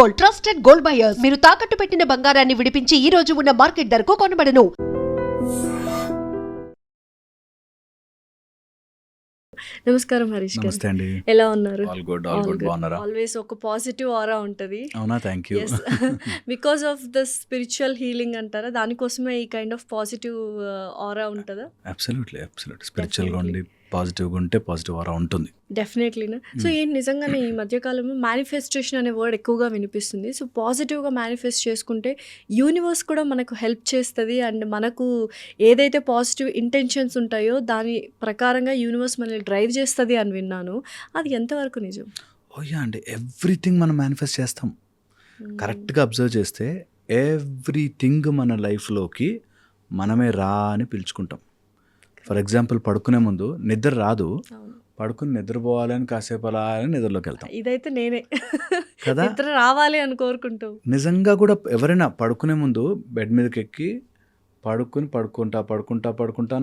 Gold, trusted gold buyers. మీరు తాకట్టు పెట్టిన బంగారాన్ని విడిపించి ఈ రోజు ఉన్న మార్కెట్ ధరకు కొనబడను. నమస్కారం హరీష్ గారు. నమస్తే అండి. ఎలా ఉన్నారు? ఆల్ గుడ్ బాగున్నారా? ఆల్వేస్ ఒక పాజిటివ్ ఆరా ఉంటది. అవునా? Thank you. Because of the spiritual healing అంటారా, దానికోసమే ఈ కైండ్ ఆఫ్ పాజిటివ్ ఆరా ఉంటుందా? అబ్సల్యూట్లీ స్పిరిచువల్గా ఉండి పాజిటివ్గా ఉంటే పాజిటివ్ ఆరా ఉంటుంది. డెఫినెట్లీనా. సో నిజంగానే ఈ మధ్యకాలంలో మేనిఫెస్టేషన్ అనే వర్డ్ ఎక్కువగా వినిపిస్తుంది. సో పాజిటివ్గా మేనిఫెస్ట్ చేసుకుంటే యూనివర్స్ కూడా మనకు హెల్ప్ చేస్తుంది. అండ్ మనకు ఏదైతే పాజిటివ్ ఇంటెన్షన్స్ ఉంటాయో దాని ప్రకారంగా యూనివర్స్ మనల్ని డ్రైవ్ చేస్తుంది అని విన్నాను. అది ఎంతవరకు నిజం? ఓయా అండి, ఎవ్రీథింగ్ మనం మేనిఫెస్ట్ చేస్తాం. కరెక్ట్గా అబ్జర్వ్ చేస్తే ఎవ్రీథింగ్ మన లైఫ్లోకి మనమే రా అని పిలుచుకుంటాం. ఫర్ ఎగ్జాంపుల్, పడుకునే ముందు నిద్ర రాదు, పడుకుని నిద్రపోవాలని కాసేపు అలా అని నిద్రలోకి వెళ్తాం. ఇదైతే నేనే కదా, నిద్ర రావాలి అని కోరుకుంటాం. నిజంగా కూడా ఎవరైనా పడుకునే ముందు బెడ్ మీదకి ఎక్కి పడుకుంటా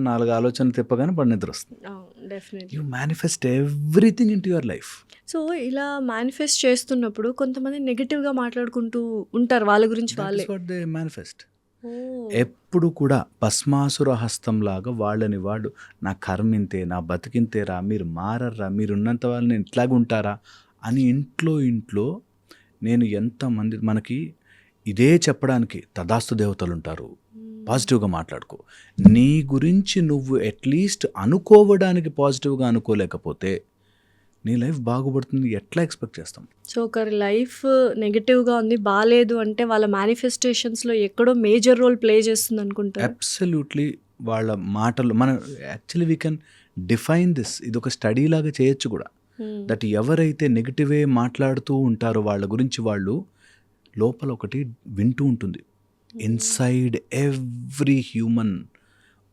4 ఆలోచనలు తిప్పగానే నిద్ర వస్తుంది. You manifest everything in to your life. So ఇలా మేనిఫెస్ట్ చేస్తున్నప్పుడు కొంతమంది నెగిటివ్గా మాట్లాడుకుంటూ ఉంటారు వాళ్ళ గురించి వాళ్ళే. They manifest. ఎప్పుడు కూడా భస్మాసుర హస్తంలాగా వాళ్ళని వాడు నా కర్మింతే, నా బతికింతేరా, మీరు మారర్రా, మీరున్నంత వాళ్ళని ఇట్లాగే ఉంటారా అని ఇంట్లో నేను ఎంతమంది మనకి ఇదే చెప్పడానికి తదాస్తు దేవతలు ఉంటారు. పాజిటివ్గా మాట్లాడుకో. నీ గురించి నువ్వు అట్లీస్ట్ అనుకోవడానికి పాజిటివ్గా అనుకోలేకపోతే నీ లైఫ్ బాగుపడుతుంది ఎట్లా ఎక్స్పెక్ట్ చేస్తాం? సో ఒకరి లైఫ్ నెగిటివ్గా ఉంది, బాగాలేదు అంటే వాళ్ళ మేనిఫెస్టేషన్స్లో ఎక్కడో మేజర్ రోల్ ప్లే చేస్తుంది అనుకుంటా. అబ్సల్యూట్లీ. వాళ్ళ మాటలు మనం actually we can define this. ఇది ఒక స్టడీ లాగా చేయొచ్చు కూడా. దట్ ఎవరైతే నెగిటివే మాట్లాడుతూ ఉంటారో వాళ్ళ గురించి వాళ్ళు లోపల ఒకటి వింటూ ఉంటుంది. ఇన్సైడ్ ఎవ్రీ హ్యూమన్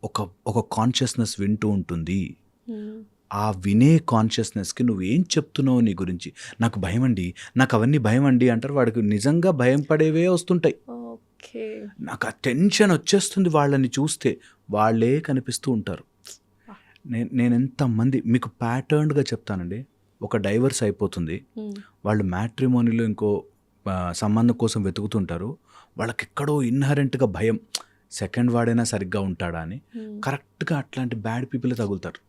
ఒక కాన్షియస్నెస్ వింటూ ఉంటుంది. ఆ వినే కాన్షియస్నెస్కి నువ్వేం చెప్తున్నావు నీ గురించి, నాకు భయం అండి, నాకు అవన్నీ భయం అండి అంటారు. వాడికి నిజంగా భయం పడేవే వస్తుంటాయి. నాకు ఆ టెన్షన్ వచ్చేస్తుంది వాళ్ళని చూస్తే, వాళ్ళే కనిపిస్తూ ఉంటారు. నేను ఎంతమంది మీకు ప్యాటర్న్గా చెప్తానండి. ఒక డైవర్స్ అయిపోతుంది, వాళ్ళు మ్యాట్రిమోనీలో ఇంకో సంబంధం కోసం వెతుకుతుంటారు. వాళ్ళకి ఎక్కడో ఇన్హరెంట్గా భయం, సెకండ్ వాడైనా సరిగ్గా ఉంటాడా అని. కరెక్ట్గా అట్లాంటి బ్యాడ్ పీపుల్ తగులుతారు.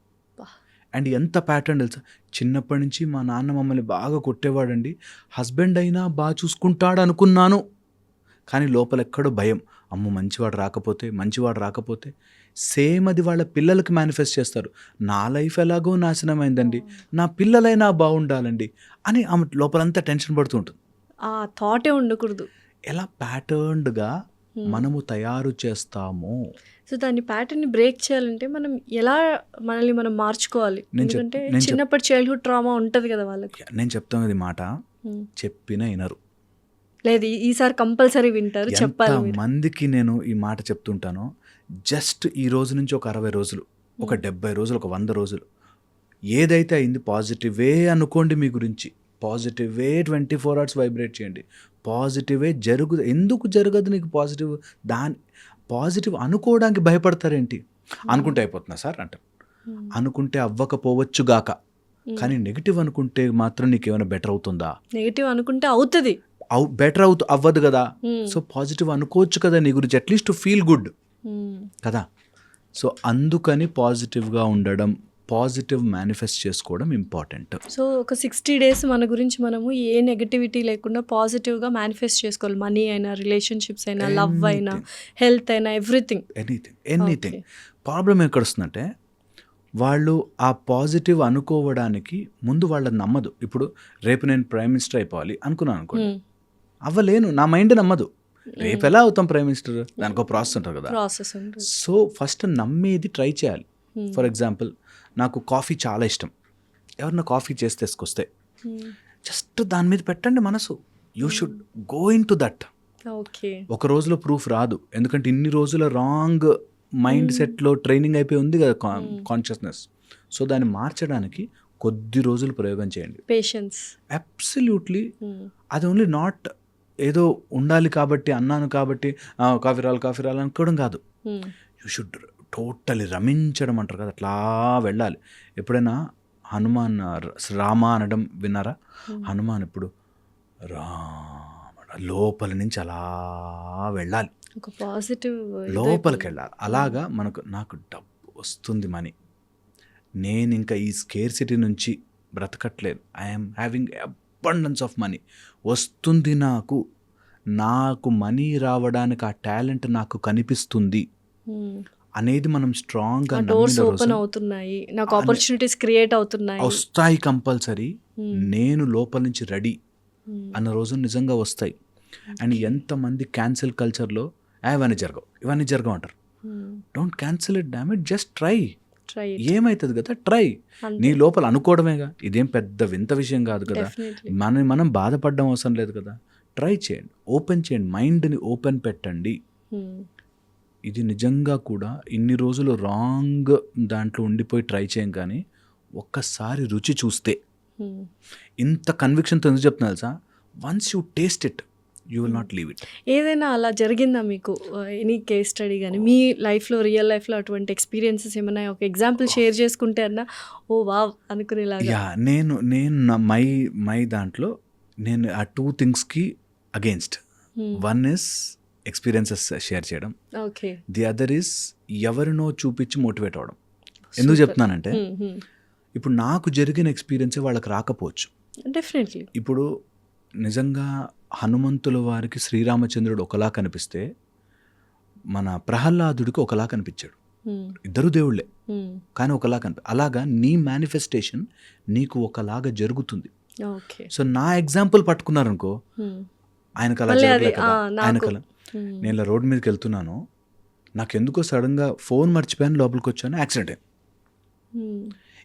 అండ్ ఎంత ప్యాటర్న్ తెలుసా, చిన్నప్పటి నుంచి మా నాన్న మమ్మల్ని బాగా కొట్టేవాడండి, హస్బెండ్ అయినా బాగా చూసుకుంటాడు అనుకున్నాను, కానీ లోపల ఎక్కడో భయం, అమ్మ మంచివాడు రాకపోతే. సేమ్ అది వాళ్ళ పిల్లలకి మేనిఫెస్ట్ చేస్తారు. నా లైఫ్ ఎలాగో నాశనమైందండి, నా పిల్లలైనా బాగుండాలండి అని ఆమె లోపలంతా టెన్షన్ పడుతూ ఉంటుంది. ఆ థాటే ఉండకూడదు. ఎలా ప్యాటర్న్డ్గా మనము తయారు చేస్తాము. సో దాన్ని ప్యాటర్న్ని బ్రేక్ చేయాలంటే మనం ఎలా మనల్ని మనం మార్చుకోవాలి? ఎందుకంటే చిన్నప్పటి చైల్డ్హుడ్ ట్రామా ఉంటుంది కదా వాళ్ళకి. నేను చెప్తాను ఇది మాట, చెప్పిన వినరు. లేదు, ఈసారి కంపల్సరీ వింటారు. చెప్పాలి మందికి నేను ఈ మాట చెప్తుంటాను. జస్ట్ ఈ రోజు నుంచి ఒక 60 రోజులు, ఒక 70 రోజులు, ఒక 100 రోజులు ఏదైతే అయింది పాజిటివే అనుకోండి. మీ గురించి పాజిటివే 24 hours వైబ్రేట్ చేయండి. పాజిటివే ఎందుకు జరగదు నీకు పాజిటివ్? పాజిటివ్ అనుకోవడానికి భయపడతారేంటి? అనుకుంటే అయిపోతున్నా సార్ అంటారు. అనుకుంటే అవ్వకపోవచ్చు గాక, కానీ నెగిటివ్ అనుకుంటే మాత్రం నీకేమైనా బెటర్ అవుతుందా? నెగిటివ్ అనుకుంటే అవుతుంది, బెటర్ అవ్వదు కదా. సో పాజిటివ్ అనుకోవచ్చు కదా నీ గురించి, అట్లీస్ట్ టు ఫీల్ గుడ్ కదా. సో అందుకని పాజిటివ్గా ఉండడం, పాజిటివ్ మేనిఫెస్ట్ చేసుకోవడం ఇంపార్టెంట్. సో ఒక 60 days మన గురించి మనము ఏ నెగటివిటీ లేకుండా పాజిటివ్గా మేనిఫెస్ట్ చేసుకోవాలి. మనీ అయినా, రిలేషన్షిప్స్ అయినా, లవ్ అయినా, హెల్త్ అయినా, ఎనీథింగ్. ప్రాబ్లం ఎక్కడ వస్తుందంటే వాళ్ళు ఆ పాజిటివ్ అనుకోవడానికి ముందు వాళ్ళని నమ్మదు. ఇప్పుడు రేపు నేను ప్రైమ్ మినిస్టర్ అయిపోవాలి అనుకున్నాను అనుకోండి, అవ్వలేను, నా మైండ్ నమ్మదు. రేపు ఎలా అవుతాం ప్రైమ్ మినిస్టర్? దానికి ఒక ప్రాసెస్ ఉంటుంది కదా. సో ఫస్ట్ నమ్మేది ట్రై చేయాలి. ఫర్ ఎగ్జాంపుల్, నాకు కాఫీ చాలా ఇష్టం, ఎవరన్నా కాఫీ చేసి తీసుకొస్తే జస్ట్ దాని మీద పెట్టండి మనసు. You should go in to that. ఒక రోజులో ప్రూఫ్ రాదు, ఎందుకంటే ఇన్ని రోజుల రాంగ్ మైండ్ సెట్లో ట్రైనింగ్ అయిపోయి ఉంది కదా కాన్షియస్నెస్. సో దాన్ని మార్చడానికి కొద్ది రోజులు ప్రయోగం చేయండి. పేషెన్స్. అబ్సల్యూట్లీ. అది ఓన్లీ నాట్ ఏదో ఉండాలి కాబట్టి, అన్నాను కాబట్టి కాఫీ రావాలి అనుకోవడం కాదు. యూ షుడ్ టోటలీ రమించడం అంటారు కదా, అట్లా వెళ్ళాలి. ఎప్పుడైనా హనుమాన్ రామ అనడం విన్నారా? హనుమాన్ ఇప్పుడు రామ్ లోపల నుంచి అలా వెళ్ళాలి, ఒక పాజిటివ్ లోపలికి వెళ్ళాలి. అలాగా నాకు డబ్బు వస్తుంది, మనీ, నేను ఇంకా ఈ స్కేర్సిటీ నుంచి బ్రతకట్లేదు, I'm having abundance of money వస్తుంది, నాకు మనీ రావడానికి ఆ టాలెంట్ నాకు కనిపిస్తుంది అనేది మనం స్ట్రాంగ్గా డోర్స్ ఓపెన్ అవుతున్నాయి, నాకు ఆపర్చునిటీస్ క్రియేట్ అవుతున్నాయి, వస్తాయి కంపల్సరీ, నేను లోపల నుంచి రెడీ అన్న రోజు నిజంగా వస్తాయి. అండ్ ఎంతమంది క్యాన్సిల్ కల్చర్లో ఇవన్నీ జరగవు అంటారు. Don't cancel it, damn it, just try. ఏమవుతుంది కదా, ట్రై. నీ లోపల అనుకోవడమేగా, ఇదేం పెద్ద వింత విషయం కాదు కదా, మనం బాధపడడం అవసరం లేదు కదా. ట్రై చేయండి, ఓపెన్ చేయండి, మైండ్ని ఓపెన్ పెట్టండి. ఇది నిజంగా కూడా ఇన్ని రోజులు రాంగ్ దాంట్లో ఉండిపోయి ట్రై చేయం, కానీ ఒక్కసారి రుచి చూస్తే ఇంత కన్విక్షన్తో ఎందుకు చెప్తున్నా తెలుసా, once you taste it you will not leave it. ఏదైనా అలా జరిగిందా మీకు, ఎనీ కేస్ స్టడీ కానీ మీ లైఫ్లో, రియల్ లైఫ్లో అటువంటి ఎక్స్పీరియన్సెస్ ఏమైనా ఒక ఎగ్జాంపుల్ షేర్ చేసుకుంటే అన్నా ఓ వావ్ అనుకునేలాగా? యా, నేను మై దాంట్లో నేను ఆ 2 థింగ్స్కి against. One is experiences share చేయడం, ఓకే. ది అదర్ ఇస్ ఎవరినో చూపించి మోటివేట్ అవ్వడం. ఎందుకు చెప్తున్నానంటే, ఇప్పుడు నాకు జరిగిన ఎక్స్పీరియన్సే వాళ్ళకి రాకపోవచ్చు. డెఫినెట్లీ. ఇప్పుడు నిజంగా హనుమంతుల వారికి శ్రీరామచంద్రుడు ఒకలా కనిపిస్తే మన ప్రహ్లాదుడికి ఒకలా కనిపించాడు. ఇద్దరు దేవుళ్ళే కానీ ఒకలా అలాగా నీ మేనిఫెస్టేషన్ నీకు ఒకలాగా జరుగుతుంది. సో నా ఎగ్జాంపుల్ పట్టుకున్నారనుకో, ఆయనకు అలా జరగలేదు కదా, ఆయనకు అలా. నేను ఇలా రోడ్డు మీదకి వెళ్తున్నాను, నాకు ఎందుకో సడన్గా ఫోన్ మర్చిపోయాను, లోపలికి వచ్చాను, యాక్సిడెంట్ అయింది.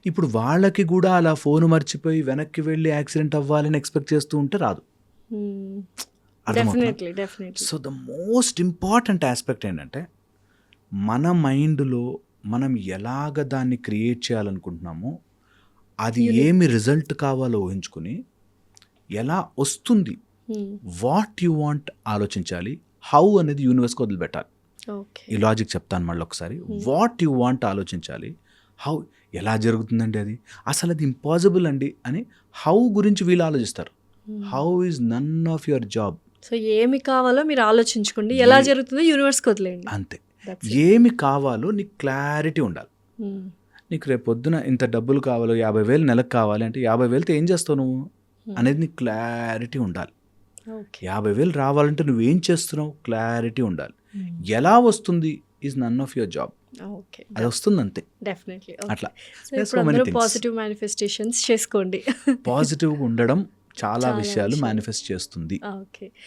ఇప్పుడు వాళ్ళకి కూడా అలా ఫోన్ మర్చిపోయి వెనక్కి వెళ్ళి యాక్సిడెంట్ అవ్వాలని ఎక్స్పెక్ట్ చేస్తూ ఉంటే రాదు. So the most important aspect ఏంటంటే, మన మైండ్లో మనం ఎలాగ దాన్ని క్రియేట్ చేయాలనుకుంటున్నామో, అది ఏమి రిజల్ట్ కావాలో ఊహించుకుని ఎలా వస్తుంది, వాట్ యు వాంట్ ఆలోచించాలి, హౌ అనేది యూనివర్స్కి వదిలిపెట్టాలి. ఈ లాజిక్ చెప్తాను మళ్ళీ ఒకసారి. వాట్ యు వాంట్ ఆలోచించాలి, హౌ ఎలా జరుగుతుందండి అది, అసలు అది ఇంపాసిబుల్ అండి అని హౌ గురించి వీళ్ళు ఆలోచిస్తారు. How is none of your job. So ఏమి కావాలో మీరు ఆలోచించుకోండి, ఎలా జరుగుతుందో యూనివర్స్కి వదిలేయండి. అంతే. ఏమి కావాలో నీకు క్లారిటీ ఉండాలి. నీకు రేపు పొద్దున ఇంత డబ్బులు కావాలో, 50,000 నెలకు కావాలి అంటే 50,000తో ఏం చేస్తావు నువ్వు అనేది నీకు క్లారిటీ ఉండాలి. 50,000 రావాలంటే నువ్వేం చేస్తున్నావు క్లారిటీ ఉండాలి. ఎలా వస్తుంది is none of your job. అది వస్తుంది అంతే. డెఫినెట్లీ. అట్లా పాజిటివ్ మేనిఫెస్టేషన్స్ చేసుకోండి. పాజిటివ్గా ఉండడం చాలా విషయాలు మేనిఫెస్ట్ చేస్తుంది. ఓకే.